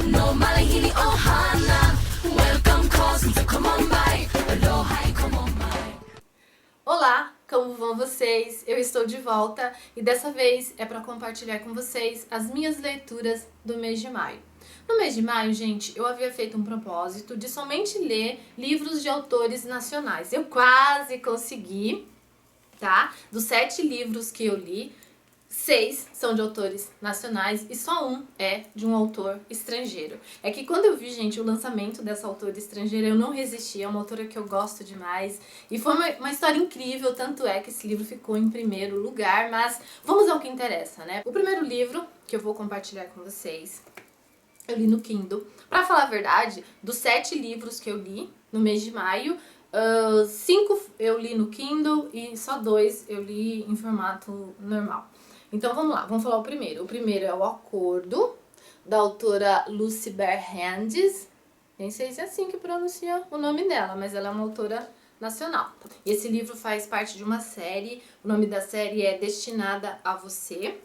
no malahini ohana. Welcome, cousin, so come on by. Aloha e come on by. Olá, como vão vocês? Eu estou de volta e dessa vez é para compartilhar com vocês as minhas leituras do mês de maio. No mês de maio, gente, eu havia feito um propósito de somente ler livros de autores nacionais. Eu quase consegui, tá? Dos 7 livros que eu li, 6 são de autores nacionais e só um é de um autor estrangeiro. É que quando eu vi, gente, o lançamento dessa autora estrangeira, eu não resisti, é uma autora que eu gosto demais. E foi uma história incrível, tanto é que esse livro ficou em primeiro lugar, mas vamos ao que interessa, né? O primeiro livro que eu vou compartilhar com vocês, eu li no Kindle. Pra falar a verdade, dos 7 livros que eu li no mês de maio, 5 eu li no Kindle e só 2 eu li em formato normal. Então vamos lá, vamos falar o primeiro. O primeiro é O Acordo, da autora Lucy Berhandes. Nem sei se é assim que pronuncia o nome dela, mas ela é uma autora nacional. E esse livro faz parte de uma série, o nome da série é Destinada a Você.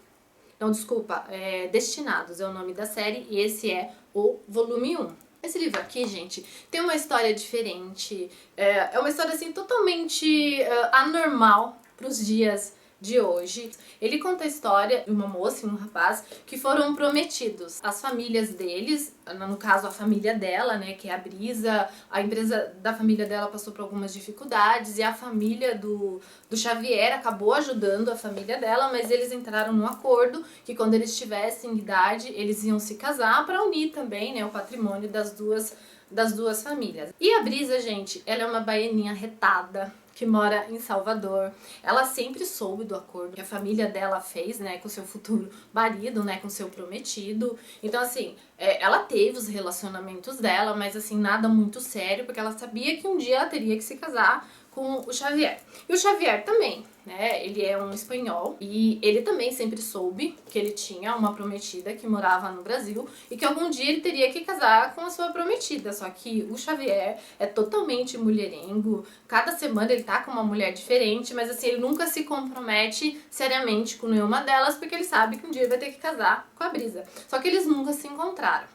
Não, desculpa, Destinados é o nome da série e esse é o volume 1. Esse livro aqui, gente, tem uma história diferente, é uma história assim totalmente anormal para os dias de hoje. Ele conta a história de uma moça e um rapaz que foram prometidos. As famílias deles, no caso a família dela, né, que é a Brisa, a empresa da família dela passou por algumas dificuldades e a família do Xavier acabou ajudando a família dela, mas eles entraram num acordo que quando eles tivessem idade, eles iam se casar para unir também, né, o patrimônio das duas famílias. E a Brisa, gente, ela é uma baianinha retada, que mora em Salvador. Ela sempre soube do acordo que a família dela fez, né, com seu futuro marido, né, com seu prometido. Então, assim, ela teve os relacionamentos dela, mas, assim, nada muito sério, porque ela sabia que um dia ela teria que se casar com o Xavier. E o Xavier também, né, ele é um espanhol e ele também sempre soube que ele tinha uma prometida que morava no Brasil e que algum dia ele teria que casar com a sua prometida, só que o Xavier é totalmente mulherengo, cada semana ele tá com uma mulher diferente, mas assim, ele nunca se compromete seriamente com nenhuma delas porque ele sabe que um dia ele vai ter que casar com a Brisa, só que eles nunca se encontraram.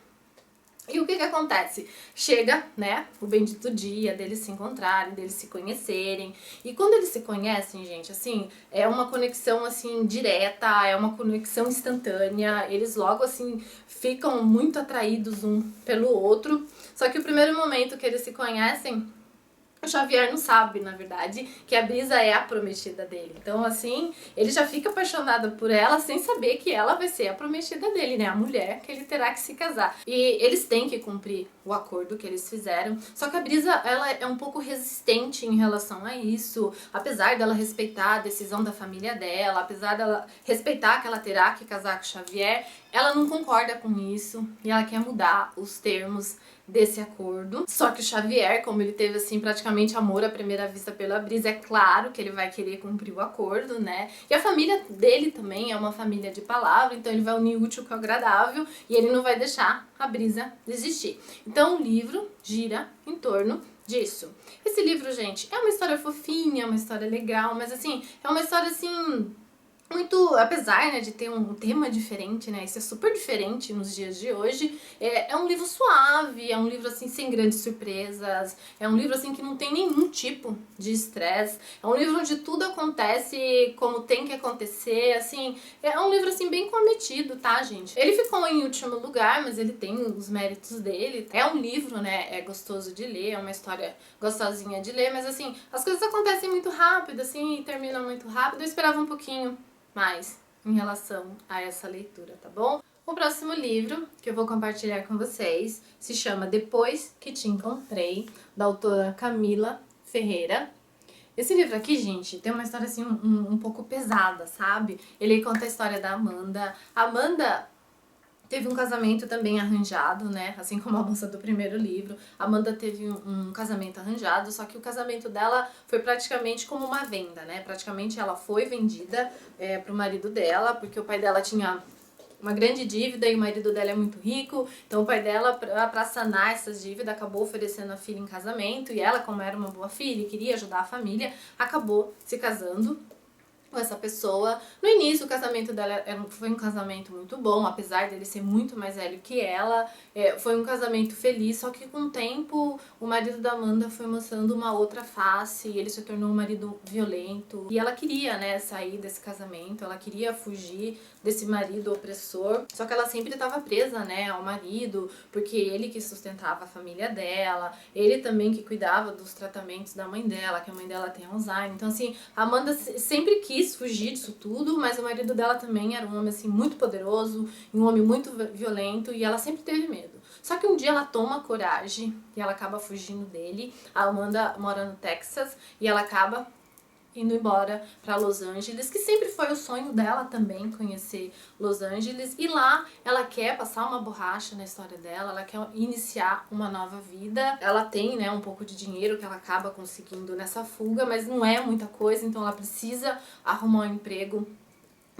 E o que acontece? Chega, né, o bendito dia deles se encontrarem, deles se conhecerem. E quando eles se conhecem, gente, assim, é uma conexão, assim, direta, é uma conexão instantânea. Eles logo, assim, ficam muito atraídos um pelo outro. Só que o primeiro momento que eles se conhecem, o Xavier não sabe, na verdade, que a Brisa é a prometida dele. Então, assim, ele já fica apaixonado por ela sem saber que ela vai ser a prometida dele, né? A mulher que ele terá que se casar. E eles têm que cumprir o acordo que eles fizeram. Só que a Brisa, ela é um pouco resistente em relação a isso. Apesar dela respeitar a decisão da família dela, apesar dela respeitar que ela terá que casar com o Xavier, ela não concorda com isso e ela quer mudar os termos desse acordo. Só que o Xavier, como ele teve assim praticamente amor à primeira vista pela Brisa, é claro que ele vai querer cumprir o acordo, né? E a família dele também é uma família de palavra, então ele vai unir o útil com o agradável e ele não vai deixar a Brisa desistir. Então o livro gira em torno disso. Esse livro, gente, é uma história fofinha, uma história legal, mas assim, é uma história assim muito, apesar, né, de ter um tema diferente, né, isso é super diferente nos dias de hoje, é um livro suave, é um livro, assim, sem grandes surpresas, é um livro, assim, que não tem nenhum tipo de estresse, é um livro onde tudo acontece como tem que acontecer, assim, é um livro, assim, bem cometido, tá, gente? Ele ficou em último lugar, mas ele tem os méritos dele, é um livro, né, é gostoso de ler, é uma história gostosinha de ler, mas, assim, as coisas acontecem muito rápido, assim, e terminam muito rápido, eu esperava um pouquinho mais em relação a essa leitura, tá bom? O próximo livro que eu vou compartilhar com vocês se chama Depois que Te Encontrei, da autora Camila Ferreira. Esse livro aqui, gente, tem uma história assim um pouco pesada, sabe? Ele conta a história da Amanda. A Amanda teve um casamento também arranjado, né? Assim como a moça do primeiro livro. A Amanda teve um casamento arranjado, só que o casamento dela foi praticamente como uma venda, né? Praticamente ela foi vendida pro marido dela, porque o pai dela tinha uma grande dívida e o marido dela é muito rico. Então o pai dela, pra sanar essas dívidas, acabou oferecendo a filha em casamento. E ela, como era uma boa filha e queria ajudar a família, acabou se casando com essa pessoa. No início, o casamento dela foi um casamento muito bom, apesar dele ser muito mais velho que ela. Foi um casamento feliz, só que com o tempo o marido da Amanda foi mostrando uma outra face, ele se tornou um marido violento. E ela queria, né, sair desse casamento, ela queria fugir desse marido opressor, só que ela sempre estava presa, né, ao marido, porque ele que sustentava a família dela, ele também que cuidava dos tratamentos da mãe dela, que a mãe dela tem Alzheimer. Então, assim, a Amanda sempre quis fugir disso tudo, mas o marido dela também era um homem, assim, muito poderoso, um homem muito violento, e ela sempre teve medo. Só que um dia ela toma coragem e ela acaba fugindo dele. A Amanda mora no Texas e ela acaba indo embora para Los Angeles, que sempre foi o sonho dela também, conhecer Los Angeles. E lá ela quer passar uma borracha na história dela, ela quer iniciar uma nova vida. Ela tem, né, um pouco de dinheiro que ela acaba conseguindo nessa fuga, mas não é muita coisa, então ela precisa arrumar um emprego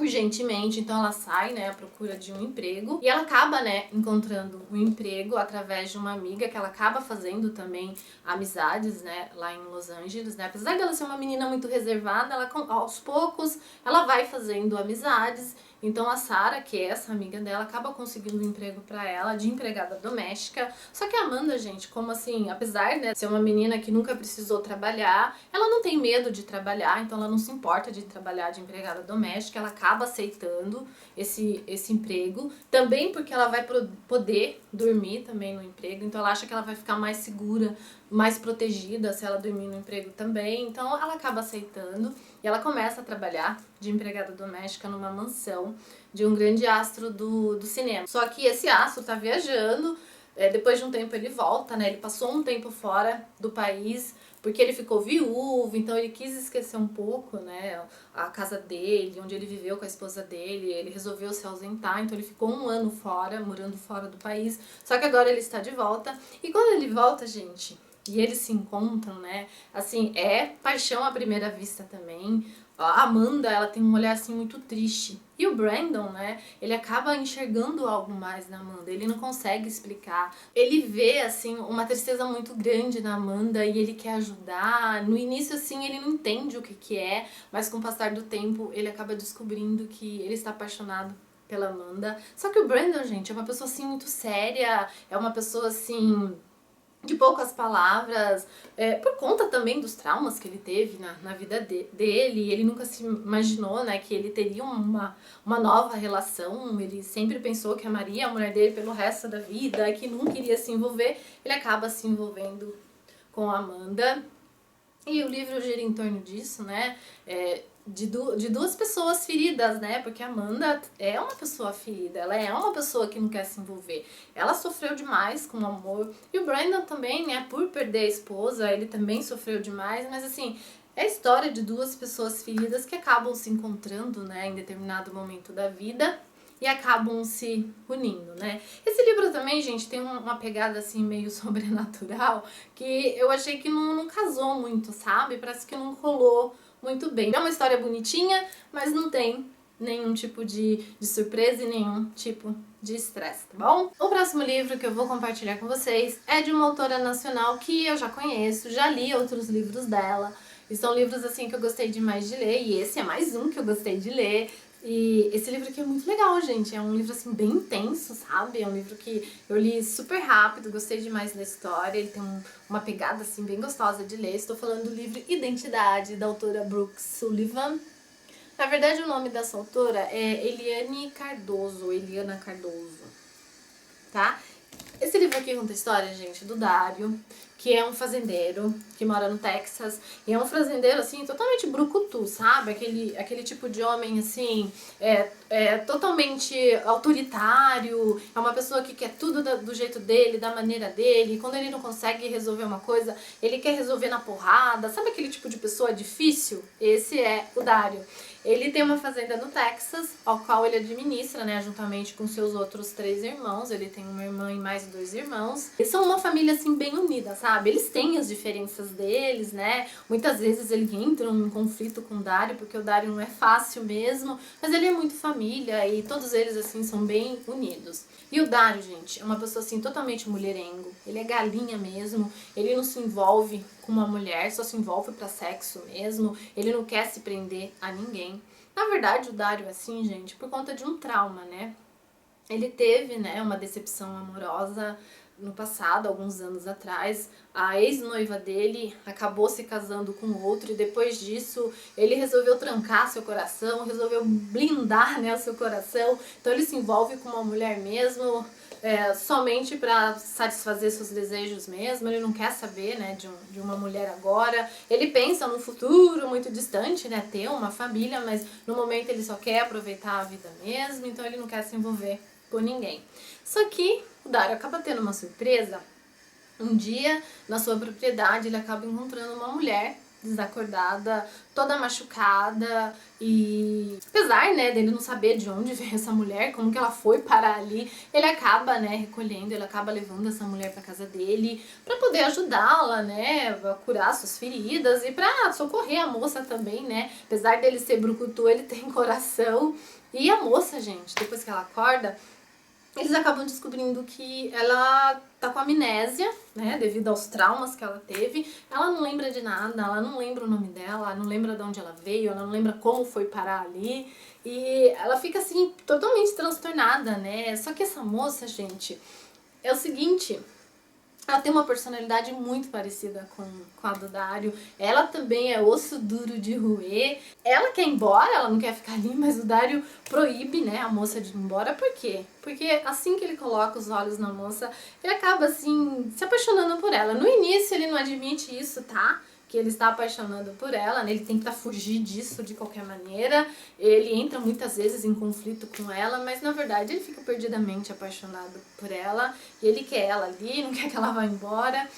urgentemente, então ela sai, né, à procura de um emprego e ela acaba, né, encontrando um emprego através de uma amiga que ela acaba fazendo também amizades, né, lá em Los Angeles, né, apesar dela ser uma menina muito reservada, ela aos poucos ela vai fazendo amizades. Então a Sarah, que é essa amiga dela, acaba conseguindo um emprego pra ela de empregada doméstica. Só que a Amanda, gente, como assim, apesar de ser uma menina que nunca precisou trabalhar, ela não tem medo de trabalhar, então ela não se importa de trabalhar de empregada doméstica, ela acaba aceitando esse emprego, também porque ela vai poder dormir também no emprego, então ela acha que ela vai ficar mais segura, mais protegida se ela dormir no emprego também, então ela acaba aceitando e ela começa a trabalhar de empregada doméstica numa mansão de um grande astro do cinema. Só que esse astro tá viajando, depois de um tempo ele volta, né, ele passou um tempo fora do país porque ele ficou viúvo, então ele quis esquecer um pouco, né, a casa dele, onde ele viveu com a esposa dele, ele resolveu se ausentar, então ele ficou um ano fora, morando fora do país, só que agora ele está de volta, e quando ele volta, gente, e eles se encontram, né, assim, é paixão à primeira vista também. A Amanda, ela tem um olhar, assim, muito triste. E o Brandon, né, ele acaba enxergando algo mais na Amanda, ele não consegue explicar. Ele vê, assim, uma tristeza muito grande na Amanda e ele quer ajudar. No início, assim, ele não entende o que é, mas com o passar do tempo, ele acaba descobrindo que ele está apaixonado pela Amanda. Só que o Brandon, gente, é uma pessoa, assim, muito séria, é uma pessoa, assim, de poucas palavras, por conta também dos traumas que ele teve na vida dele. Ele nunca se imaginou, né, que ele teria uma nova relação. Ele sempre pensou que amaria a mulher dele pelo resto da vida, que nunca iria se envolver. Ele acaba se envolvendo com a Amanda. E o livro gira em torno disso, né, de duas pessoas feridas, né, porque a Amanda é uma pessoa ferida, ela é uma pessoa que não quer se envolver, ela sofreu demais com o amor, e o Brandon também, né, por perder a esposa, ele também sofreu demais, mas assim, é a história de duas pessoas feridas que acabam se encontrando, né, em determinado momento da vida, e acabam se unindo, né? Esse livro também, gente, tem uma pegada assim meio sobrenatural que eu achei que não casou muito, sabe? Parece que não rolou muito bem. É uma história bonitinha, mas não tem nenhum tipo de surpresa e nenhum tipo de estresse, tá bom? O próximo livro que eu vou compartilhar com vocês é de uma autora nacional que eu já conheço, já li outros livros dela. E são livros assim que eu gostei demais de ler, e esse é mais um que eu gostei de ler. E esse livro aqui é muito legal, gente, é um livro assim bem intenso, sabe? É um livro que eu li super rápido, gostei demais da história, ele tem uma pegada assim bem gostosa de ler. Estou falando do livro Identidade, da autora Brooke Sullivan. Na verdade, o nome dessa autora é Eliana Cardoso, tá? Esse livro aqui conta a história, gente, do Dário, que é um fazendeiro que mora no Texas. E é um fazendeiro, assim, totalmente brucutu, sabe? Aquele tipo de homem, assim, totalmente autoritário. É uma pessoa que quer tudo do jeito dele, da maneira dele. E quando ele não consegue resolver uma coisa, ele quer resolver na porrada. Sabe aquele tipo de pessoa difícil? Esse é o Dário. Ele tem uma fazenda no Texas, ao qual ele administra, né, juntamente com seus outros 3 irmãos. Ele tem uma irmã e mais 2 irmãos. Eles são uma família, assim, bem unida, sabe? Eles têm as diferenças deles, né? Muitas vezes eles entram em conflito com o Dário, porque o Dário não é fácil mesmo, mas ele é muito família e todos eles, assim, são bem unidos. E o Dário, gente, é uma pessoa, assim, totalmente mulherengo. Ele é galinha mesmo, ele não se envolve com uma mulher, só se envolve pra sexo mesmo, ele não quer se prender a ninguém. Na verdade, o Dario é assim, gente, por conta de um trauma, né? Ele teve, né, uma decepção amorosa no passado, alguns anos atrás. A ex-noiva dele acabou se casando com outro e depois disso ele resolveu trancar seu coração, resolveu blindar, né, o seu coração. Então ele se envolve com uma mulher mesmo, somente para satisfazer seus desejos mesmo. Ele não quer saber, né, de uma mulher agora. Ele pensa num futuro muito distante, né, ter uma família, mas no momento ele só quer aproveitar a vida mesmo, então ele não quer se envolver com ninguém. Só que o Dario acaba tendo uma surpresa. Um dia, na sua propriedade, ele acaba encontrando uma mulher desacordada, toda machucada, e apesar, né, dele não saber de onde veio essa mulher, como que ela foi parar ali, ele acaba, né, recolhendo, ele acaba levando essa mulher pra casa dele pra poder ajudá-la, né, a curar suas feridas e pra socorrer a moça também, né, apesar dele ser brucutu, ele tem coração. E a moça, gente, depois que ela acorda, eles acabam descobrindo que ela tá com amnésia, né, devido aos traumas que ela teve. Ela não lembra de nada, ela não lembra o nome dela, não lembra de onde ela veio, ela não lembra como foi parar ali. E ela fica, assim, totalmente transtornada, né. Só que essa moça, gente, é o seguinte... Ela tem uma personalidade muito parecida com a do Dario. Ela também é osso duro de roer. Ela quer ir embora, ela não quer ficar ali, mas o Dario proíbe, né, a moça de ir embora. Por quê? Porque assim que ele coloca os olhos na moça, ele acaba, assim, se apaixonando por ela. No início ele não admite isso, tá? Que ele está apaixonando por ela, né? Ele tenta fugir disso de qualquer maneira, ele entra muitas vezes em conflito com ela, mas na verdade ele fica perdidamente apaixonado por ela, e ele quer ela ali, não quer que ela vá embora,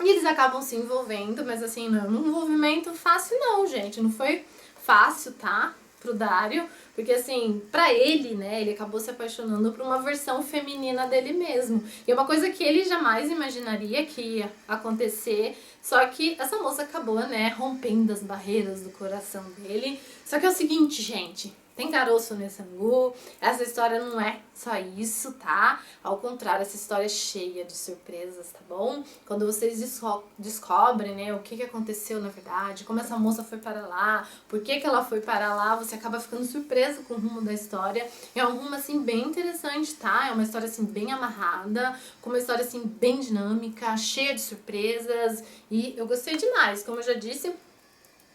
e eles acabam se envolvendo, mas assim, não é um envolvimento fácil não, gente, não foi fácil, tá? Pro Dario, porque assim, pra ele, né, ele acabou se apaixonando por uma versão feminina dele mesmo. E é uma coisa que ele jamais imaginaria que ia acontecer, só que essa moça acabou, né, rompendo as barreiras do coração dele. Só que é o seguinte, gente, tem caroço nesse angu, essa história não é só isso, tá? Ao contrário, essa história é cheia de surpresas, tá bom? Quando vocês descobrem, né, o que aconteceu na verdade, como essa moça foi para lá, por que ela foi para lá, você acaba ficando surpreso com o rumo da história. É um rumo, assim, bem interessante, tá? É uma história, assim, bem amarrada, com uma história, assim, bem dinâmica, cheia de surpresas, e eu gostei demais, como eu já disse,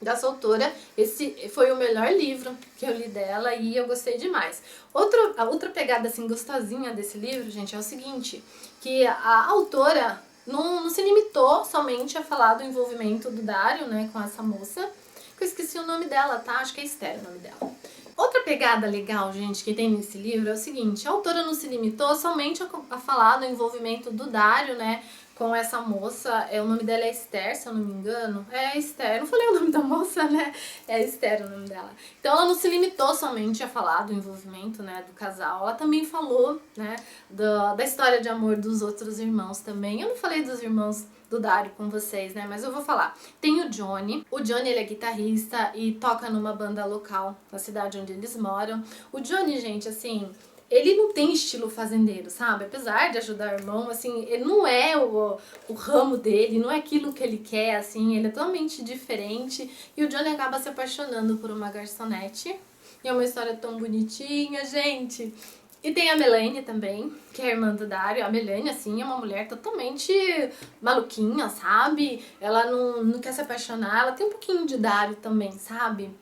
dessa autora. Esse foi o melhor livro que eu li dela e eu gostei demais. A outra pegada, assim, gostosinha desse livro, gente, é o seguinte, que a autora não se limitou somente a falar do envolvimento do Dario, né, com essa moça, que eu esqueci o nome dela, tá? Acho que é Esther o nome dela. Outra pegada legal, gente, que tem nesse livro é o seguinte, a autora não se limitou somente a falar do envolvimento do Dario, né, com essa moça, o nome dela é Esther, se eu não me engano. É Esther, não falei o nome da moça, né? É Esther o nome dela. Então ela não se limitou somente a falar do envolvimento, né, do casal, ela também falou, né, da história de amor dos outros irmãos também. Eu não falei dos irmãos do Dario com vocês, né, mas eu vou falar. Tem o Johnny, ele é guitarrista e toca numa banda local na cidade onde eles moram. O Johnny, gente, assim... Ele não tem estilo fazendeiro, sabe? Apesar de ajudar o irmão, assim, ele não é o ramo dele, não é aquilo que ele quer, assim, ele é totalmente diferente. E o Johnny acaba se apaixonando por uma garçonete. E é uma história tão bonitinha, gente. E tem a Melanie também, que é a irmã do Dario. A Melanie, assim, é uma mulher totalmente maluquinha, sabe? Ela não quer se apaixonar, ela tem um pouquinho de Dario também, sabe?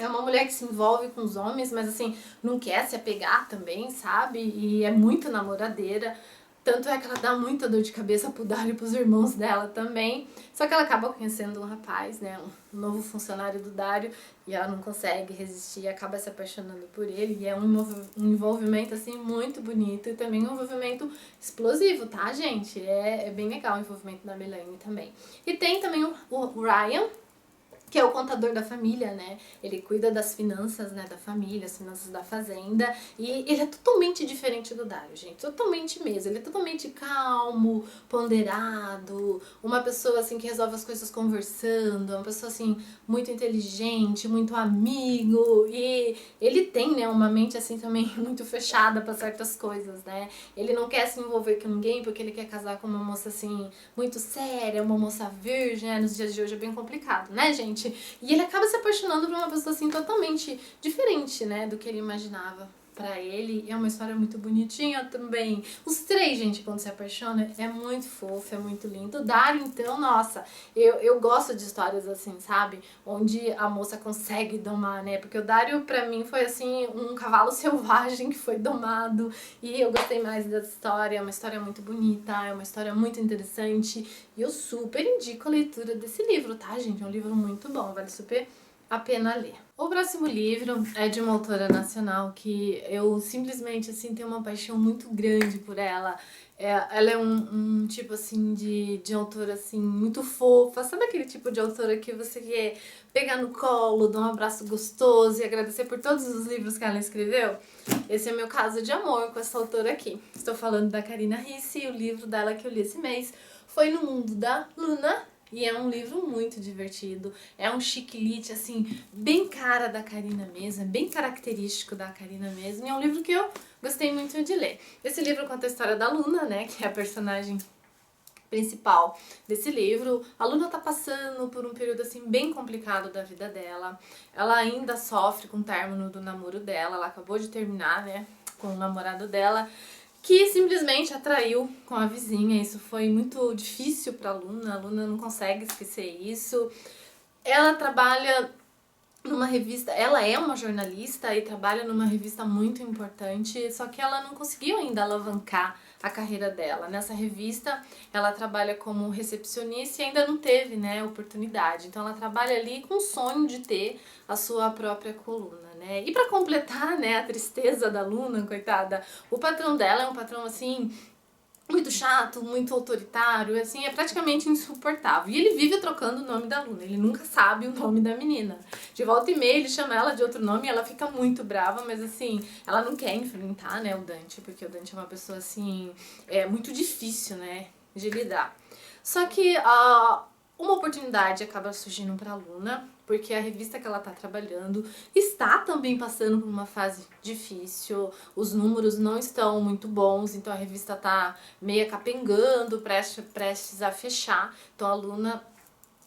É uma mulher que se envolve com os homens, mas assim, não quer se apegar também, sabe? E é muito namoradeira. Tanto é que ela dá muita dor de cabeça pro Dario e pros irmãos dela também. Só que ela acaba conhecendo um rapaz, né? Um novo funcionário do Dario. E ela não consegue resistir, acaba se apaixonando por ele. E é um envolvimento, assim, muito bonito. E também um envolvimento explosivo, tá, gente? É bem legal o envolvimento da Melanie também. E tem também o Ryan, que é o contador da família, né? Ele cuida das finanças, né, da família, as finanças da fazenda, e ele é totalmente diferente do Dario, gente, totalmente mesmo. Ele é totalmente calmo, ponderado, uma pessoa, assim, que resolve as coisas conversando, uma pessoa, assim, muito inteligente, muito amigo, e ele tem, né, uma mente, assim, também muito fechada para certas coisas, né? Ele não quer se envolver com ninguém porque ele quer casar com uma moça, assim, muito séria, uma moça virgem, né? Nos dias de hoje é bem complicado, né, gente? gente. E ele acaba se apaixonando por uma pessoa assim totalmente diferente, né, do que ele imaginava pra ele. É uma história muito bonitinha também. Os três, gente, quando se apaixona, é muito fofo, é muito lindo. O Dario, então, nossa, eu gosto de histórias assim, sabe? Onde a moça consegue domar, né? Porque o Dario, pra mim, foi assim, um cavalo selvagem que foi domado. E eu gostei mais dessa história. É uma história muito bonita, é uma história muito interessante. E eu super indico a leitura desse livro, tá, gente? É um livro muito bom, vale super a pena ler. O próximo livro é de uma autora nacional que eu simplesmente assim tenho uma paixão muito grande por ela. Ela é um tipo assim de autora assim muito fofa. Sabe aquele tipo de autora que você quer pegar no colo, dar um abraço gostoso e agradecer por todos os livros que ela escreveu? Esse é o meu caso de amor com essa autora aqui. Estou falando da Carina Ricci e o livro dela que eu li esse mês foi No Mundo da Luna. E é um livro muito divertido, é um chiclete, assim, bem cara da Carina mesmo, bem característico da Carina mesmo, e é um livro que eu gostei muito de ler. Esse livro conta a história da Luna, né, que é a personagem principal desse livro. A Luna tá passando por um período, assim, bem complicado da vida dela, ela ainda sofre com o término do namoro dela, ela acabou de terminar, né, com o namorado dela, que simplesmente atraiu com a vizinha. Isso foi muito difícil para a Luna não consegue esquecer isso. Ela trabalha numa revista, ela é uma jornalista e trabalha numa revista muito importante, só que ela não conseguiu ainda alavancar a carreira dela. Nessa revista, ela trabalha como recepcionista e ainda não teve, né, oportunidade. Então ela trabalha ali com o sonho de ter a sua própria coluna, né? E para completar, né, a tristeza da Luna, coitada, o patrão dela é um patrão assim muito chato, muito autoritário, assim, é praticamente insuportável. E ele vive trocando o nome da Luna, ele nunca sabe o nome da menina. De volta e meia ele chama ela de outro nome e ela fica muito brava, mas assim, ela não quer enfrentar, né, o Dante, porque o Dante é uma pessoa, assim, muito difícil, né, de lidar. Só que uma oportunidade acaba surgindo pra Luna, porque a revista que ela tá trabalhando está também passando por uma fase difícil, os números não estão muito bons, então a revista tá meio capengando, prestes a fechar. Então a Luna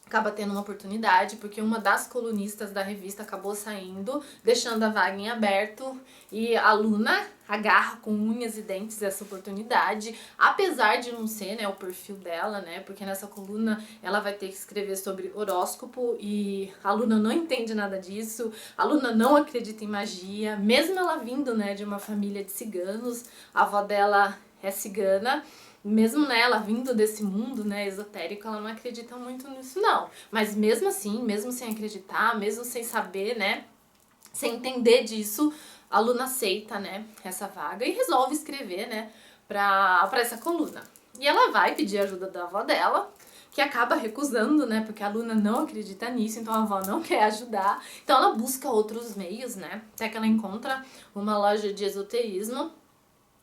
acaba tendo uma oportunidade, porque uma das colunistas da revista acabou saindo, deixando a vaga em aberto, e a Luna agarra com unhas e dentes essa oportunidade, apesar de não ser, né, o perfil dela, né, porque nessa coluna ela vai ter que escrever sobre horóscopo e a Luna não entende nada disso, a Luna não acredita em magia, mesmo ela vindo, né, de uma família de ciganos, a avó dela é cigana, mesmo, né, ela vindo desse mundo, né, esotérico, ela não acredita muito nisso, não. Mas mesmo assim, mesmo sem acreditar, mesmo sem saber, né, sem entender disso, a Luna aceita, né, essa vaga e resolve escrever, né, pra essa coluna. E ela vai pedir ajuda da avó dela, que acaba recusando, né, porque a Luna não acredita nisso, então a avó não quer ajudar. Então ela busca outros meios, né, até que ela encontra uma loja de esoterismo.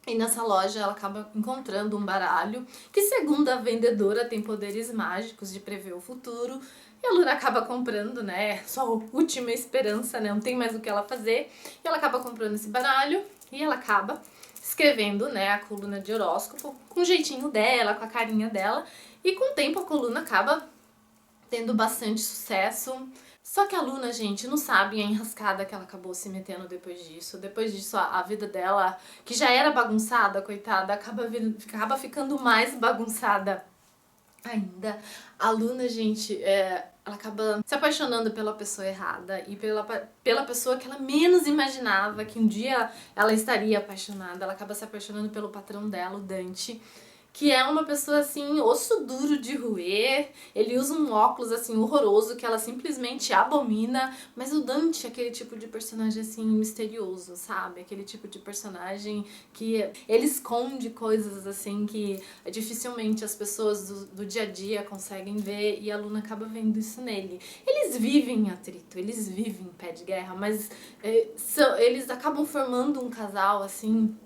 E nessa loja ela acaba encontrando um baralho que, segundo a vendedora, tem poderes mágicos de prever o futuro. E a Luna acaba comprando, né, sua última esperança, né, não tem mais o que ela fazer. E ela acaba comprando esse baralho e ela acaba escrevendo, né, a coluna de horóscopo com o jeitinho dela, com a carinha dela. E com o tempo a coluna acaba tendo bastante sucesso. Só que a Luna, gente, não sabe a enrascada que ela acabou se metendo depois disso. Depois disso, a vida dela, que já era bagunçada, coitada, acaba ficando mais bagunçada ainda. A Luna, gente, ela acaba se apaixonando pela pessoa errada e pela pessoa que ela menos imaginava que um dia ela estaria apaixonada. Ela acaba se apaixonando pelo patrão dela, o Dante, que é uma pessoa, assim, osso duro de roer. Ele usa um óculos, assim, horroroso, que ela simplesmente abomina. Mas o Dante é aquele tipo de personagem, assim, misterioso, sabe? Aquele tipo de personagem que ele esconde coisas, assim, que dificilmente as pessoas do dia a dia conseguem ver. E a Luna acaba vendo isso nele. Eles vivem em atrito, eles vivem em pé de guerra, mas eles acabam formando um casal, assim,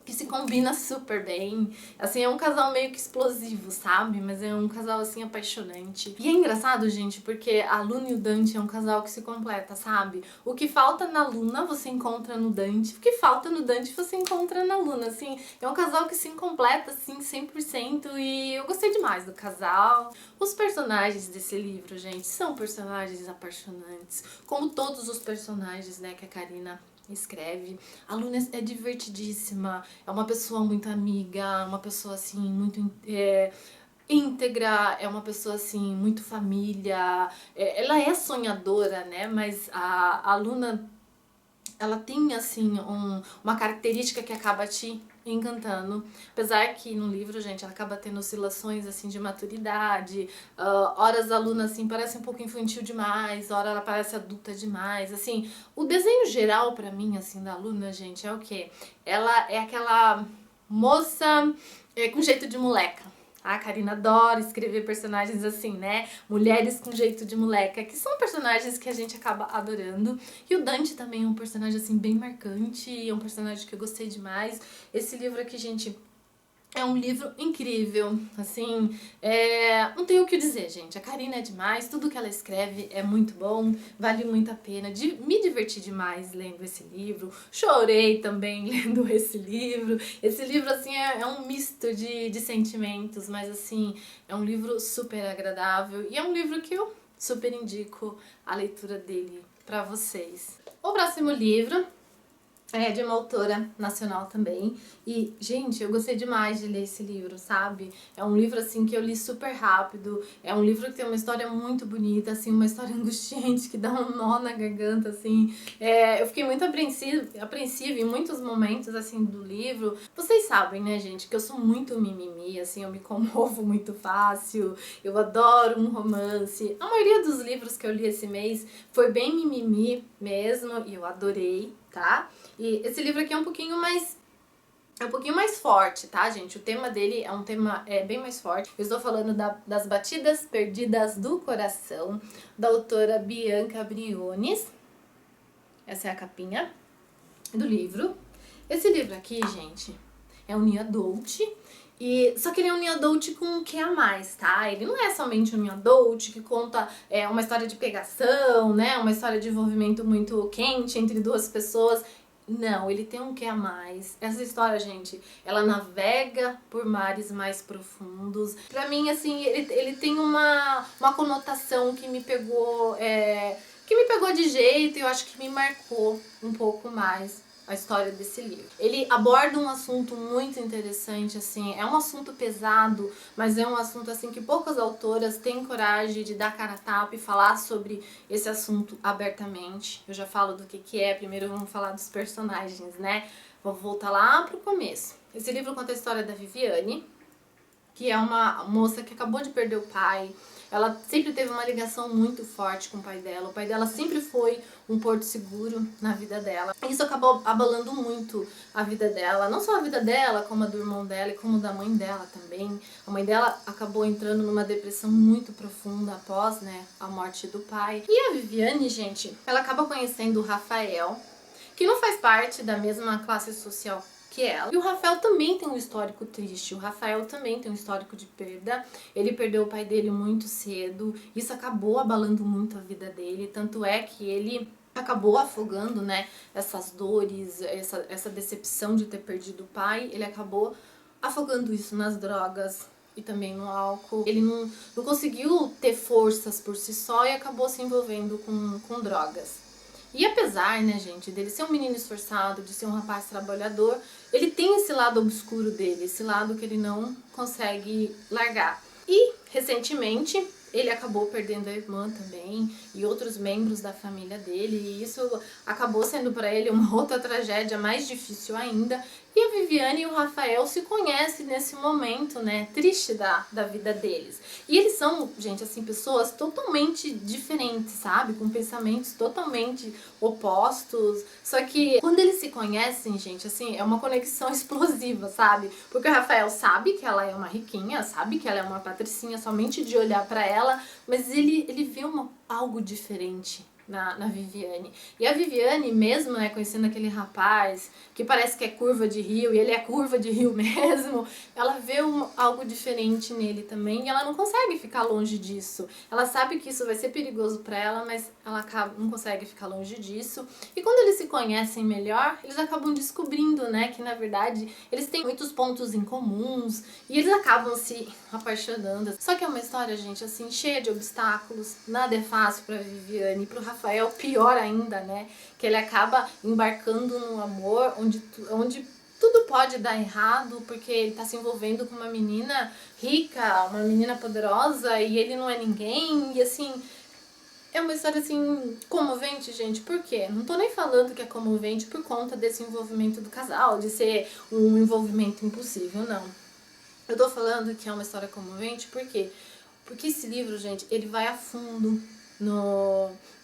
que se combina super bem. Assim, é um casal meio que explosivo, sabe? Mas é um casal, assim, apaixonante. E é engraçado, gente, porque a Luna e o Dante é um casal que se completa, sabe? O que falta na Luna, você encontra no Dante. O que falta no Dante, você encontra na Luna. Assim, é um casal que se completa, assim, 100%. E eu gostei demais do casal. Os personagens desse livro, gente, são personagens apaixonantes. Como todos os personagens, né, que a Karina escreve. A Luna é divertidíssima, é uma pessoa muito amiga, uma pessoa assim muito íntegra, é uma pessoa assim muito família. Ela é sonhadora, né? Mas a Luna, ela tem assim uma característica que acaba te encantando, apesar que no livro, gente, ela acaba tendo oscilações assim de maturidade, horas a Luna assim parece um pouco infantil demais, hora ela parece adulta demais, assim, o desenho geral pra mim assim da Luna, gente, é o quê? Ela é aquela moça com jeito de moleca. A Karina adora escrever personagens assim, né? Mulheres com jeito de moleca, que são personagens que a gente acaba adorando. E o Dante também é um personagem assim bem marcante, é um personagem que eu gostei demais. Esse livro aqui, gente, é um livro incrível, assim, não tenho o que dizer, gente. A Karina é demais, tudo que ela escreve é muito bom, vale muito a pena. Me diverti demais lendo esse livro, chorei também lendo esse livro. Esse livro, assim, é um misto de sentimentos, mas, assim, é um livro super agradável e é um livro que eu super indico a leitura dele pra vocês. O próximo livro é de uma autora nacional também. E, gente, eu gostei demais de ler esse livro, sabe? É um livro, assim, que eu li super rápido. É um livro que tem uma história muito bonita, assim, uma história angustiante, que dá um nó na garganta, assim. Eu fiquei muito apreensiva em muitos momentos, assim, do livro. Vocês sabem, né, gente, que eu sou muito mimimi, assim, eu me comovo muito fácil. Eu adoro um romance. A maioria dos livros que eu li esse mês foi bem mimimi mesmo, e eu adorei, tá? E esse livro aqui é um pouquinho mais forte, tá, gente? O tema dele é um tema bem mais forte. Eu estou falando das Batidas Perdidas do Coração, da autora Bianca Briones. Essa é a capinha do livro. Esse livro aqui, gente, é um young adult. Só que ele é um young adult com um que a mais, tá? Ele não é somente um young adult que conta uma história de pegação, né? Uma história de envolvimento muito quente entre duas pessoas. Não, ele tem um que a mais. Essa história, gente, ela navega por mares mais profundos. Pra mim, assim, ele tem uma conotação que me pegou de jeito e eu acho que me marcou um pouco mais a história desse livro. Ele aborda um assunto muito interessante, assim, é um assunto pesado, mas é um assunto, assim, que poucas autoras têm coragem de dar cara a tapa e falar sobre esse assunto abertamente. Eu já falo do que é, primeiro vamos falar dos personagens, né? Vou voltar lá pro começo. Esse livro conta a história da Viviane, que é uma moça que acabou de perder o pai. Ela sempre teve uma ligação muito forte com o pai dela. O pai dela sempre foi um porto seguro na vida dela. Isso acabou abalando muito a vida dela. Não só a vida dela, como a do irmão dela e como da mãe dela também. A mãe dela acabou entrando numa depressão muito profunda após, né, a morte do pai. E a Viviane, gente, ela acaba conhecendo o Rafael, que não faz parte da mesma classe social que ela. E o Rafael também tem um histórico triste, o Rafael também tem um histórico de perda. Ele perdeu o pai dele muito cedo, isso acabou abalando muito a vida dele, tanto é que ele acabou afogando, né, essas dores, essa decepção de ter perdido o pai, ele acabou afogando isso nas drogas e também no álcool. Ele não conseguiu ter forças por si só e acabou se envolvendo com drogas. E apesar, né, gente, dele ser um menino esforçado, de ser um rapaz trabalhador, ele tem esse lado obscuro dele, esse lado que ele não consegue largar. E, recentemente, ele acabou perdendo a irmã também e outros membros da família dele, e isso acabou sendo para ele uma outra tragédia mais difícil ainda. E a Viviane e o Rafael se conhecem nesse momento, né, triste da vida deles. E eles são, gente, assim, pessoas totalmente diferentes, sabe? Com pensamentos totalmente opostos. Só que quando eles se conhecem, gente, assim, é uma conexão explosiva, sabe? Porque o Rafael sabe que ela é uma riquinha, sabe que ela é uma patricinha somente de olhar pra ela, mas ele vê algo diferente na Viviane. E a Viviane, mesmo, né, conhecendo aquele rapaz que parece que é curva de rio, e ele é curva de rio mesmo, ela vê algo diferente nele também, e ela não consegue ficar longe disso. Ela sabe que isso vai ser perigoso pra ela, mas ela não consegue ficar longe disso. E quando eles se conhecem melhor, eles acabam descobrindo, né, que na verdade eles têm muitos pontos em comuns, e eles acabam se apaixonando. Só que é uma história, gente, assim, cheia de obstáculos, nada é fácil pra Viviane, e pro Rafael pior ainda, né, que ele acaba embarcando num amor onde tudo pode dar errado, porque ele tá se envolvendo com uma menina rica, uma menina poderosa, e ele não é ninguém, e assim, é uma história assim, comovente, gente, por quê? Não tô nem falando que é comovente por conta desse envolvimento do casal, de ser um envolvimento impossível, não. Eu tô falando que é uma história comovente, por quê? Porque esse livro, gente, ele vai a fundo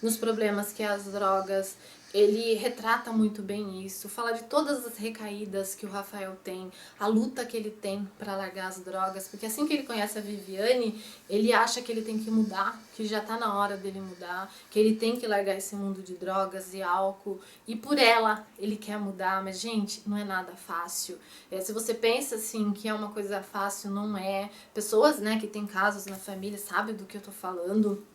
nos problemas que é as drogas, ele retrata muito bem isso, fala de todas as recaídas que o Rafael tem, a luta que ele tem pra largar as drogas, porque assim que ele conhece a Viviane, ele acha que ele tem que mudar, que já tá na hora dele mudar, que ele tem que largar esse mundo de drogas e álcool, e por ela ele quer mudar, mas gente, não é nada fácil. Se você pensa assim que é uma coisa fácil, não é. Pessoas, né, que tem casos na família sabem do que eu tô falando.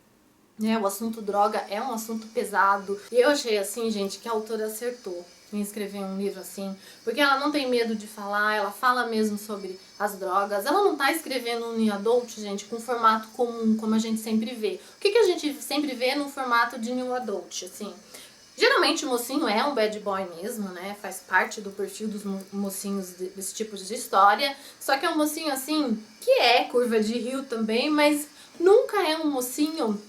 O assunto droga é um assunto pesado. E eu achei assim, gente, que a autora acertou em escrever um livro assim, porque ela não tem medo de falar, ela fala mesmo sobre as drogas. Ela não tá escrevendo um new adult, gente, com formato comum, como a gente sempre vê. O que a gente sempre vê no formato de new adult, assim? Geralmente o mocinho é um bad boy mesmo, né? Faz parte do perfil dos mocinhos desse tipo de história. Só que é um mocinho assim, que é curva de rio também, mas nunca é um mocinho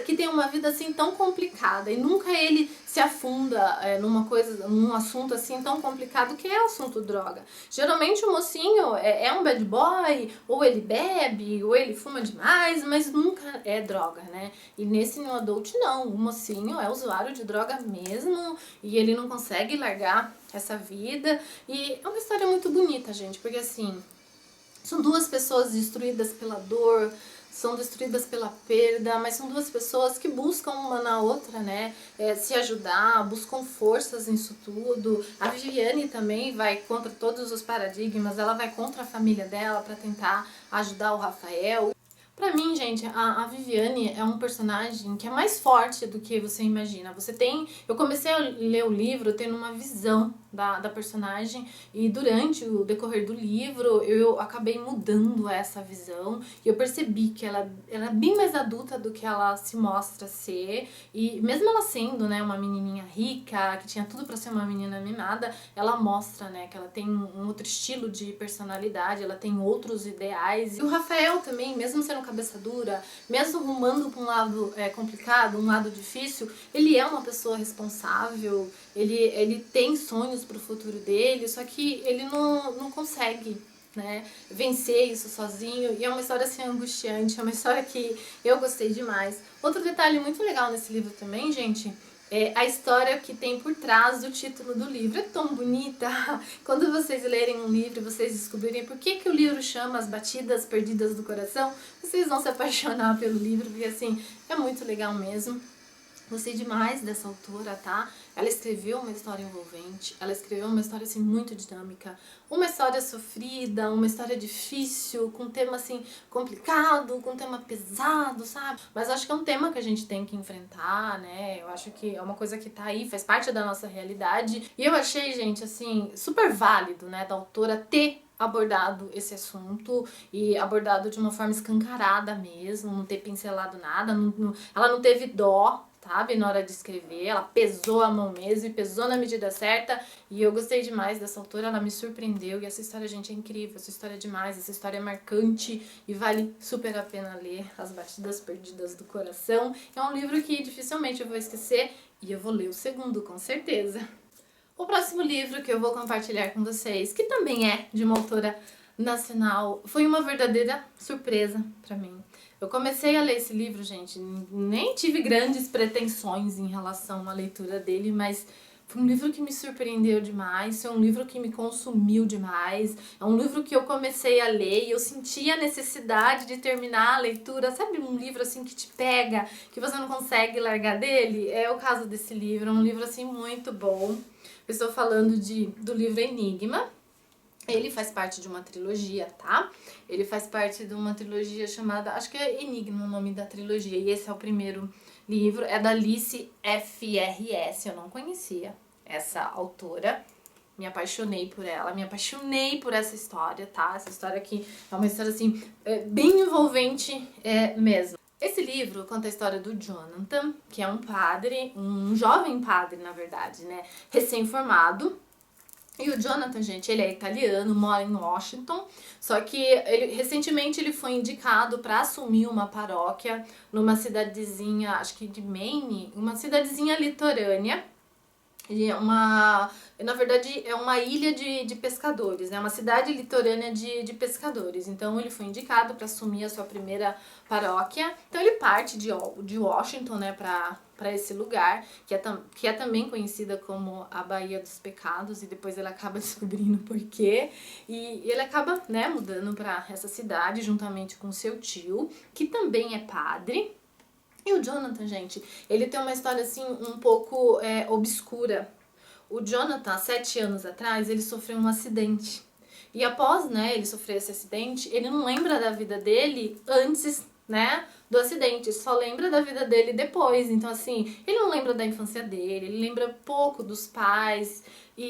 que tem uma vida assim tão complicada, e nunca ele se afunda num assunto assim tão complicado que é o assunto droga. Geralmente o mocinho é um bad boy, ou ele bebe, ou ele fuma demais, mas nunca é droga, né? E nesse New Adult não, o mocinho é usuário de droga mesmo, e ele não consegue largar essa vida. E é uma história muito bonita, gente, porque assim, são duas pessoas destruídas pela dor, são destruídas pela perda, mas são duas pessoas que buscam uma na outra, né, se ajudar, buscam forças nisso tudo. A Viviane também vai contra todos os paradigmas, ela vai contra a família dela para tentar ajudar o Rafael. Pra mim, gente, a Viviane é um personagem que é mais forte do que você imagina. Eu comecei a ler o livro tendo uma visão da personagem, e durante o decorrer do livro eu acabei mudando essa visão, e eu percebi que ela é bem mais adulta do que ela se mostra ser, e mesmo ela sendo, né, uma menininha rica, que tinha tudo pra ser uma menina mimada, ela mostra, né, que ela tem um outro estilo de personalidade, ela tem outros ideais. E o Rafael também, mesmo sendo cabeça dura, mesmo rumando pra um lado complicado, um lado difícil, ele é uma pessoa responsável, ele tem sonhos pro futuro dele, só que ele não consegue, né, vencer isso sozinho, e é uma história assim angustiante, é uma história que eu gostei demais. Outro detalhe muito legal nesse livro também, gente, é a história que tem por trás do título do livro. É tão bonita. Quando vocês lerem um livro e vocês descobrirem por que o livro chama As Batidas Perdidas do Coração, vocês vão se apaixonar pelo livro, porque assim, é muito legal mesmo. Gostei demais dessa autora, tá? Ela escreveu uma história envolvente, ela escreveu uma história assim muito dinâmica, uma história sofrida, uma história difícil, com um tema assim complicado, com um tema pesado, sabe? Mas acho que é um tema que a gente tem que enfrentar, né? Eu acho que é uma coisa que tá aí, faz parte da nossa realidade. E eu achei, gente, assim, super válido, né, da autora ter abordado esse assunto, e abordado de uma forma escancarada mesmo, não ter pincelado nada, ela não teve dó, sabe, na hora de escrever, ela pesou a mão mesmo, e pesou na medida certa, e eu gostei demais dessa autora, ela me surpreendeu, e essa história, gente, é incrível, essa história é demais, essa história é marcante, e vale super a pena ler. As Batidas Perdidas do Coração é um livro que dificilmente eu vou esquecer, e eu vou ler o segundo, com certeza. O próximo livro que eu vou compartilhar com vocês, que também é de uma autora nacional, foi uma verdadeira surpresa pra mim. Eu comecei a ler esse livro, gente, nem tive grandes pretensões em relação à leitura dele, mas Foi um livro que me surpreendeu demais, foi um livro que me consumiu demais, é um livro que eu comecei a ler e eu senti a necessidade de terminar a leitura. Sabe um livro assim que te pega, que você não consegue largar dele? É o caso desse livro, é um livro assim muito bom. Eu estou falando do livro Enigma. Ele faz parte de uma trilogia, tá? Ele faz parte de uma trilogia chamada, acho que é Enigma o nome da trilogia, e esse é o primeiro livro, é da Alice F.R.S., eu não conhecia essa autora, me apaixonei por ela, me apaixonei por essa história, tá? Essa história aqui é uma história, assim, bem envolvente mesmo. Esse livro conta a história do Jonathan, que é um padre, um jovem padre, na verdade, né? Recém-formado. E o Jonathan, gente, ele é italiano, mora em Washington, só que recentemente ele foi indicado para assumir uma paróquia numa cidadezinha, acho que de Maine, uma cidadezinha litorânea. E na verdade, é uma ilha de pescadores, né? Uma cidade litorânea de pescadores. Então, ele foi indicado para assumir a sua primeira paróquia. Então, ele parte de Washington, né, para esse lugar, que é também conhecida como a Baía dos Pecados, e depois ele acaba descobrindo por quê. E ele acaba, né, mudando para essa cidade juntamente com seu tio, que também é padre. E o Jonathan, gente, ele tem uma história assim um pouco obscura. O Jonathan, há 7 anos atrás, ele sofreu um acidente. E após, né, ele sofrer esse acidente, ele não lembra da vida dele antes, né, do acidente. Só lembra da vida dele depois. Então, assim, ele não lembra da infância dele, ele lembra pouco dos pais e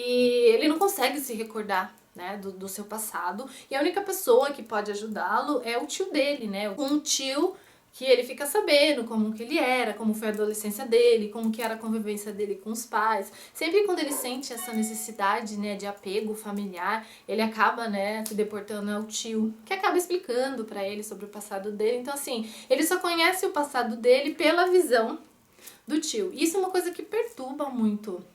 ele não consegue se recordar, né, do seu passado. E a única pessoa que pode ajudá-lo é o tio dele, né, um tio que ele fica sabendo como que ele era, como foi a adolescência dele, como que era a convivência dele com os pais. Sempre quando ele sente essa necessidade, né, de apego familiar, ele acaba, né, se deportando ao tio, que acaba explicando pra ele sobre o passado dele. Então, assim, ele só conhece o passado dele pela visão do tio. Isso é uma coisa que perturba muito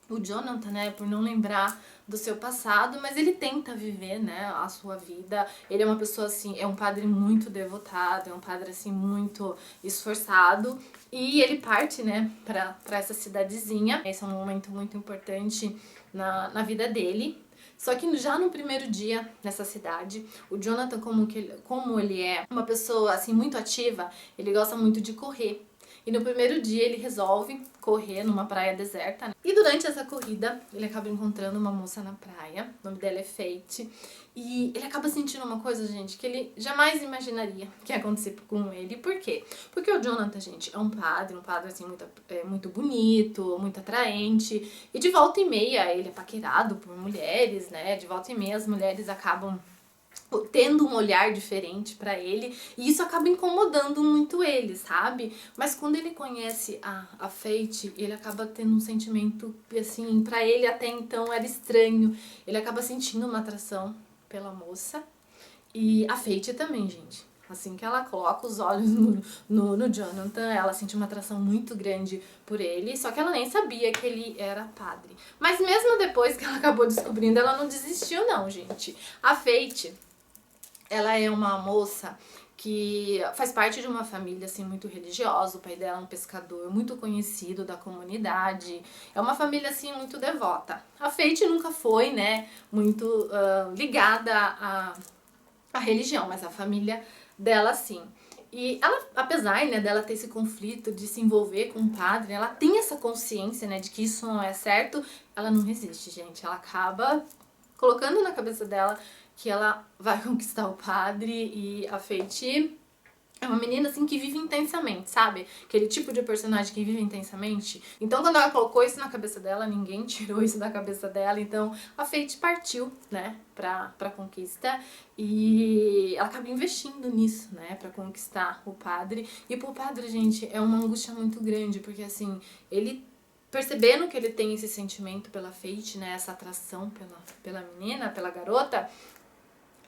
o Jonathan, né, por não lembrar do seu passado, mas ele tenta viver, né, a sua vida. Ele é uma pessoa, assim, é um padre muito devotado, é um padre, assim, muito esforçado, e ele parte, né, pra essa cidadezinha. Esse é um momento muito importante na vida dele. Só que já no primeiro dia nessa cidade, o Jonathan, como ele é uma pessoa, assim, muito ativa, ele gosta muito de correr. E no primeiro dia ele resolve correr numa praia deserta, né? E durante essa corrida ele acaba encontrando uma moça na praia, o nome dela é Fate. E ele acaba sentindo uma coisa, gente, que ele jamais imaginaria que ia acontecer com ele. Por quê? Porque o Jonathan, gente, é um padre assim, muito bonito, muito atraente. E de volta e meia ele é paquerado por mulheres, né? De volta e meia as mulheres acabam tendo um olhar diferente pra ele, e isso acaba incomodando muito ele, sabe? Mas quando ele conhece a Fate, ele acaba tendo um sentimento, assim, pra ele até então era estranho. Ele acaba sentindo uma atração pela moça, e a Fate também, gente. Assim que ela coloca os olhos no Jonathan, ela sente uma atração muito grande por ele, só que ela nem sabia que ele era padre. Mas mesmo depois que ela acabou descobrindo, ela não desistiu não, gente. A Fate, ela é uma moça que faz parte de uma família, assim, muito religiosa. O pai dela é um pescador muito conhecido da comunidade. É uma família, assim, muito devota. A Fate nunca foi, né, muito ligada à religião, mas a família dela, sim. E ela, apesar, né, dela ter esse conflito de se envolver com um padre, ela tem essa consciência, né, de que isso não é certo, ela não resiste, gente. Ela acaba colocando na cabeça dela que ela vai conquistar o padre, e a Fate é uma menina, assim, que vive intensamente, sabe? Aquele tipo de personagem que vive intensamente. Então, quando ela colocou isso na cabeça dela, ninguém tirou isso da cabeça dela. Então, a Fate partiu, né, pra conquista, e ela acaba investindo nisso, né, pra conquistar o padre. E pro padre, gente, é uma angústia muito grande, porque, assim, ele percebendo que ele tem esse sentimento pela Fate, né, essa atração pela menina, pela garota,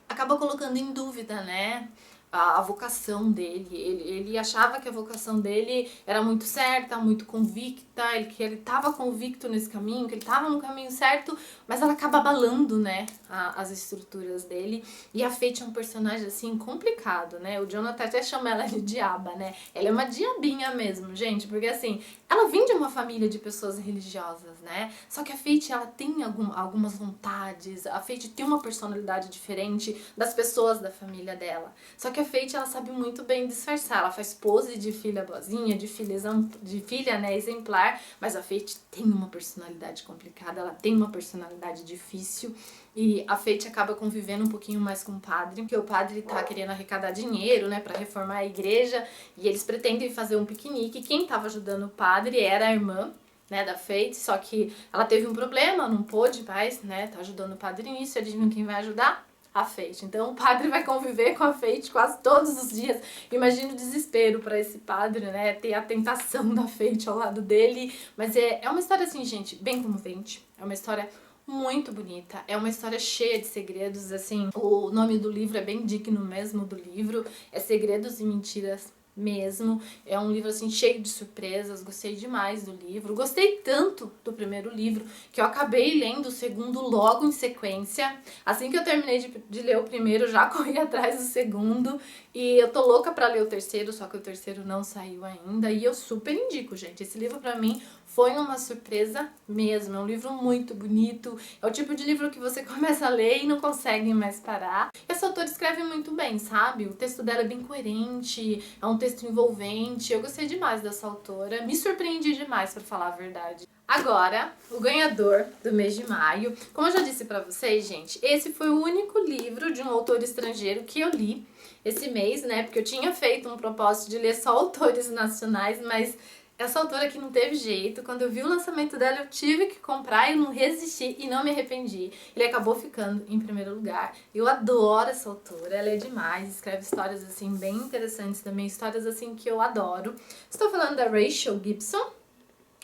acaba colocando em dúvida, né, a vocação dele. Ele achava que a vocação dele era muito certa, muito convicta, que ele estava convicto nesse caminho, que ele estava no caminho certo, mas ela acaba abalando, né, as estruturas dele. E a Fate é um personagem, assim, complicado, né? O Jonathan até chama ela de diaba, né? Ela é uma diabinha mesmo, gente, porque, assim, ela vem de uma família de pessoas religiosas, né? Só que a Fate, ela tem algumas vontades, a Fate tem uma personalidade diferente das pessoas da família dela. Só que a Fate, ela sabe muito bem disfarçar, ela faz pose de filha boazinha, de filha, né, exemplar, mas a Fate tem uma personalidade complicada, ela tem uma personalidade difícil, e a Fate acaba convivendo um pouquinho mais com o padre, porque o padre tá querendo arrecadar dinheiro, né, pra reformar a igreja, e eles pretendem fazer um piquenique. Quem tava ajudando o padre era a irmã, né, da Fate, só que ela teve um problema, não pôde mais, né, tá ajudando o padre nisso. Adivinha quem vai ajudar? A Fate. Então o padre vai conviver com a Fate quase todos os dias. Imagina o desespero para esse padre, né, ter a tentação da Fate ao lado dele. Mas é uma história assim, gente, bem comovente. É uma história muito bonita, é uma história cheia de segredos, assim, o nome do livro é bem digno mesmo do livro, é Segredos e Mentiras mesmo, é um livro assim cheio de surpresas, gostei demais do livro, gostei tanto do primeiro livro que eu acabei lendo o segundo logo em sequência. Assim que eu terminei de ler o primeiro, eu já corri atrás do segundo, e eu tô louca pra ler o terceiro, só que o terceiro não saiu ainda, e eu super indico, gente. Esse livro pra mim foi uma surpresa mesmo, é um livro muito bonito, é o tipo de livro que você começa a ler e não consegue mais parar. Essa autora escreve muito bem, sabe? O texto dela é bem coerente, é um texto envolvente, eu gostei demais dessa autora, me surpreendi demais, pra falar a verdade. Agora, o ganhador do mês de maio. Como eu já disse pra vocês, gente, esse foi o único livro de um autor estrangeiro que eu li esse mês, né? Porque eu tinha feito um propósito de ler só autores nacionais, mas essa autora aqui não teve jeito. Quando eu vi o lançamento dela, eu tive que comprar, eu não resisti e não me arrependi. Ele acabou ficando em primeiro lugar. Eu adoro essa autora, ela é demais, escreve histórias assim bem interessantes também, histórias assim que eu adoro. Estou falando da Rachel Gibson.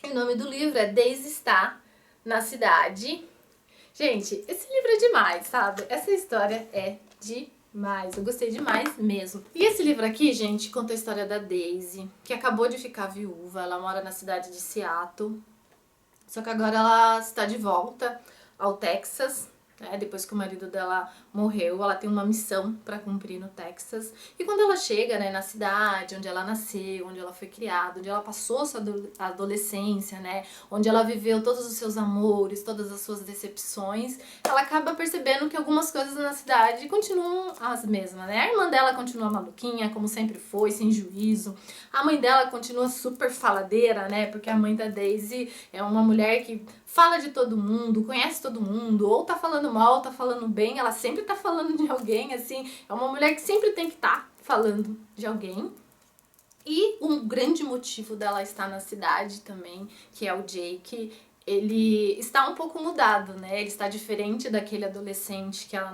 O nome do livro é Daisy Está na Cidade. Gente, esse livro é demais, sabe? Essa história é demais, eu gostei demais mesmo. E esse livro aqui, gente, conta a história da Daisy, que acabou de ficar viúva. Ela mora na cidade de Seattle, só que agora ela está de volta ao Texas, né? Depois que o marido dela morreu, ela tem uma missão para cumprir no Texas. E quando ela chega, né, na cidade onde ela nasceu, onde ela foi criada, onde ela passou sua adolescência, né, onde ela viveu todos os seus amores, todas as suas decepções, ela acaba percebendo que algumas coisas na cidade continuam as mesmas, né? A irmã dela continua maluquinha, como sempre foi, sem juízo. A mãe dela continua super faladeira, né? Porque a mãe da Daisy é uma mulher que fala de todo mundo, conhece todo mundo, ou tá falando mal, ou tá falando bem, ela sempre tá falando de alguém, assim, é uma mulher que sempre tem que estar falando de alguém. E um grande motivo dela estar na cidade também, que é o Jake, ele está um pouco mudado, né? Ele está diferente daquele adolescente que ela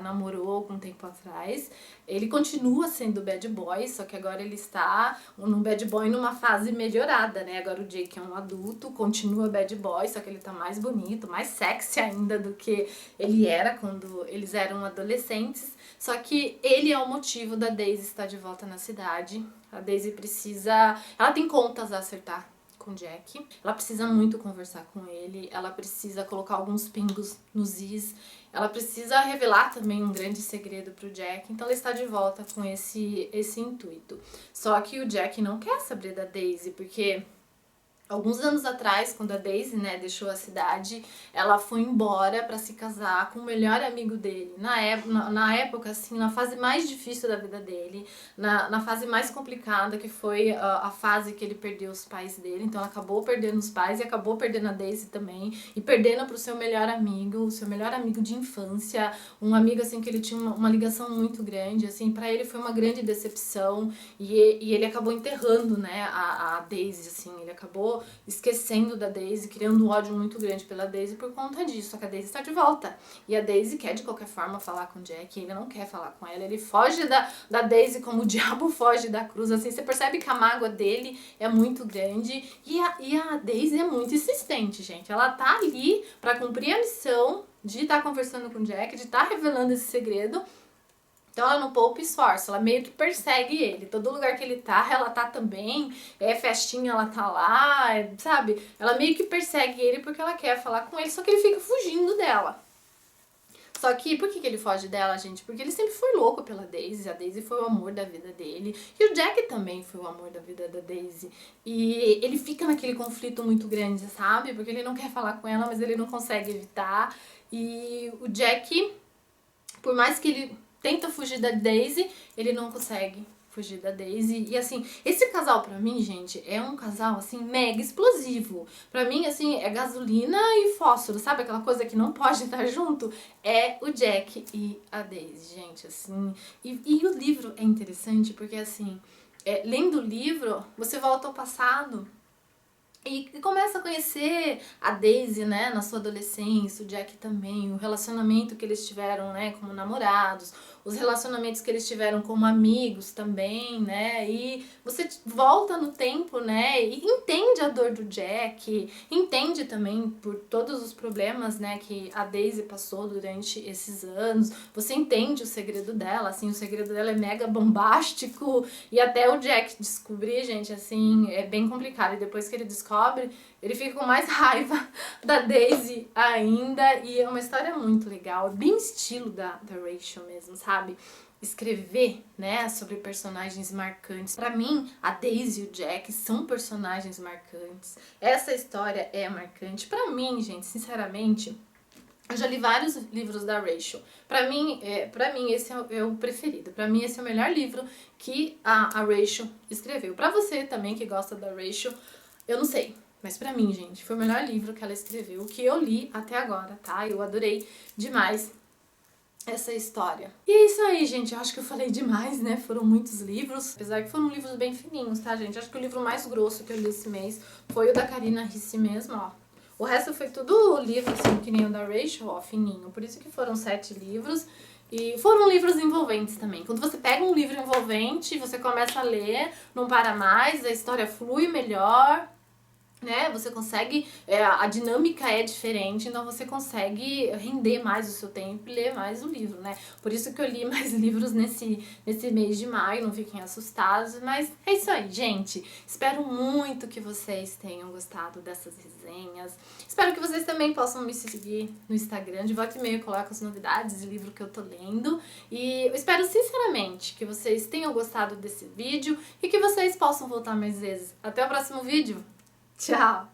namorou algum tempo atrás. Ele continua sendo bad boy, só que agora ele está num bad boy numa fase melhorada, né? Agora o Jake é um adulto, continua bad boy, só que ele tá mais bonito, mais sexy ainda do que ele era quando eles eram adolescentes. Só que ele é o motivo da Daisy estar de volta na cidade. A Daisy precisa... Ela tem contas a acertar com o Jack. Ela precisa muito conversar com ele, ela precisa colocar alguns pingos nos is, ela precisa revelar também um grande segredo pro Jack, então ela está de volta com esse intuito. Só que o Jack não quer saber da Daisy, porque alguns anos atrás, quando a Daisy, né, deixou a cidade, ela foi embora pra se casar com o melhor amigo dele. Na época, assim, na fase mais difícil da vida dele, na fase mais complicada, que foi a fase que ele perdeu os pais dele. Então ela acabou perdendo os pais e acabou perdendo a Daisy também. E perdendo pro seu melhor amigo, o seu melhor amigo de infância. Um amigo, assim, que ele tinha uma ligação muito grande, assim, pra ele foi uma grande decepção. E ele acabou enterrando, né, a Daisy, assim, ele acabou esquecendo da Daisy, criando um ódio muito grande pela Daisy por conta disso. Só que a Daisy está de volta. E a Daisy quer de qualquer forma falar com o Jack, ele não quer falar com ela, ele foge da Daisy como o diabo foge da cruz, assim, você percebe que a mágoa dele é muito grande, e a Daisy é muito insistente, gente. Ela tá ali pra cumprir a missão de estar conversando com o Jack, de estar revelando esse segredo, Então ela não poupa esforço, ela meio que persegue ele. Todo lugar que ele tá, ela tá também. É festinha, ela tá lá, sabe? Ela meio que persegue ele porque ela quer falar com ele, só que ele fica fugindo dela. Só que, por que ele foge dela, gente? Porque ele sempre foi louco pela Daisy, a Daisy foi o amor da vida dele, e o Jack também foi o amor da vida da Daisy. E ele fica naquele conflito muito grande, sabe? Porque ele não quer falar com ela, mas ele não consegue evitar. E o Jack, por mais que ele tenta fugir da Daisy, ele não consegue fugir da Daisy. E assim, esse casal pra mim, gente, é um casal assim mega explosivo. Pra mim, assim, é gasolina e fósforo, sabe? Aquela coisa que não pode estar junto. É o Jack e a Daisy, gente, assim. E o livro é interessante porque, assim, lendo o livro, você volta ao passado. E começa a conhecer a Daisy, né, na sua adolescência, o Jack também, o relacionamento que eles tiveram, né, como namorados, os relacionamentos que eles tiveram como amigos também, né, e você volta no tempo, né, e entende a dor do Jack, entende também por todos os problemas, né, que a Daisy passou durante esses anos, você entende o segredo dela, assim, o segredo dela é mega bombástico, e até o Jack descobrir, gente, assim, é bem complicado, e depois que ele descobre, ele fica com mais raiva da Daisy ainda, e é uma história muito legal, bem estilo da Rachel mesmo, sabe? Escrever, né, sobre personagens marcantes. Pra mim, a Daisy e o Jack são personagens marcantes. Essa história é marcante. Pra mim, gente, sinceramente, eu já li vários livros da Rachel. Pra mim esse é o preferido. Pra mim, esse é o melhor livro que a Rachel escreveu. Pra você também que gosta da Rachel, eu não sei, mas pra mim, gente, foi o melhor livro que ela escreveu, que eu li até agora, tá? Eu adorei demais essa história. E é isso aí, gente. Eu acho que eu falei demais, né? Foram muitos livros, apesar que foram livros bem fininhos, tá, gente? Acho que o livro mais grosso que eu li esse mês foi o da Karina Ricci mesmo, ó. O resto foi tudo livro, assim, que nem o da Rachel, ó, fininho. Por isso que foram 7 livros. E foram livros envolventes também. Quando você pega um livro envolvente, você começa a ler, não para mais, a história flui melhor, né? Você consegue, a dinâmica é diferente, então você consegue render mais o seu tempo e ler mais o livro, né? Por isso que eu li mais livros nesse mês de maio, não fiquem assustados, mas é isso aí, gente. Espero muito que vocês tenham gostado dessas resenhas. Espero que vocês também possam me seguir no Instagram, de volta e meia eu coloco as novidades de livro que eu tô lendo. E eu espero sinceramente que vocês tenham gostado desse vídeo e que vocês possam voltar mais vezes. Até o próximo vídeo! Tchau!